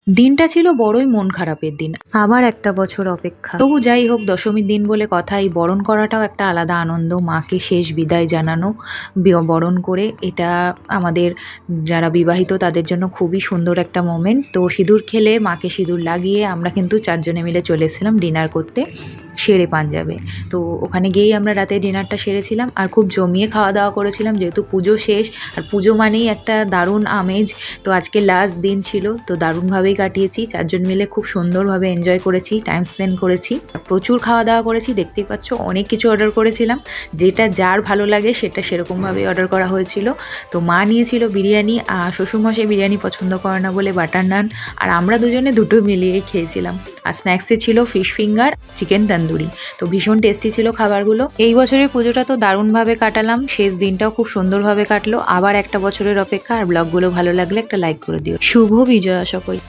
দিনটা ছিল বড়ই মন খারাপের দিন। আবার একটা বছর অপেক্ষা। তবু যাই হোক, দশমীর দিন বলে কথা, এই বরণ করাটাও একটা আলাদা আনন্দ। মাকে শেষ বিদায় জানানো, বরণ করে, এটা আমাদের যারা বিবাহিত তাদের জন্য খুবই সুন্দর একটা মোমেন্ট। তো সিঁদুর খেলে, মাকে সিঁদুর লাগিয়ে আমরা কিন্তু ৪ জনে মিলে চলে এসেছিলাম ডিনার করতে শেরে পাঞ্জাবে। তো ওখানে গিয়েই আমরা রাতে ডিনারটা সেরেছিলাম আর খুব জমিয়ে খাওয়া দাওয়া করেছিলাম, যেহেতু পুজো শেষ। আর পুজো মানেই একটা দারুণ আমেজ। তো আজকে লাস্ট দিন ছিল, তো দারুণভাবেই কাটিয়েছি। ৪ জন মিলে খুব সুন্দরভাবে এনজয় করেছি, টাইম স্পেন্ড করেছি, প্রচুর খাওয়া দাওয়া করেছি। দেখতেই পাচ্ছ, অনেক কিছু অর্ডার করেছিলাম, যেটা যার ভালো লাগে সেটা সেরকমভাবেই অর্ডার করা হয়েছিল। তো মা নিয়েছিল বিরিয়ানি, আর শ্বশুরমশাই বিরিয়ানি পছন্দ করে না বলে বাটার নান, আর আমরা দুজনে দুটো মিলিয়েই খেয়েছিলাম। আর স্ন্যাক্সে ছিল ফিশ ফিঙ্গার, চিকেন তন্দুরি। তো ভীষণ টেস্টি ছিল খাবারগুলো। এই বছরের পুজোটা তো দারুণভাবে কাটালাম, শেষ দিনটাও খুব সুন্দরভাবে কাটলো। আবার একটা বছরের অপেক্ষা। আর ব্লগগুলো ভালো লাগলে একটা লাইক করে দিও। শুভ বিজয়া সকল।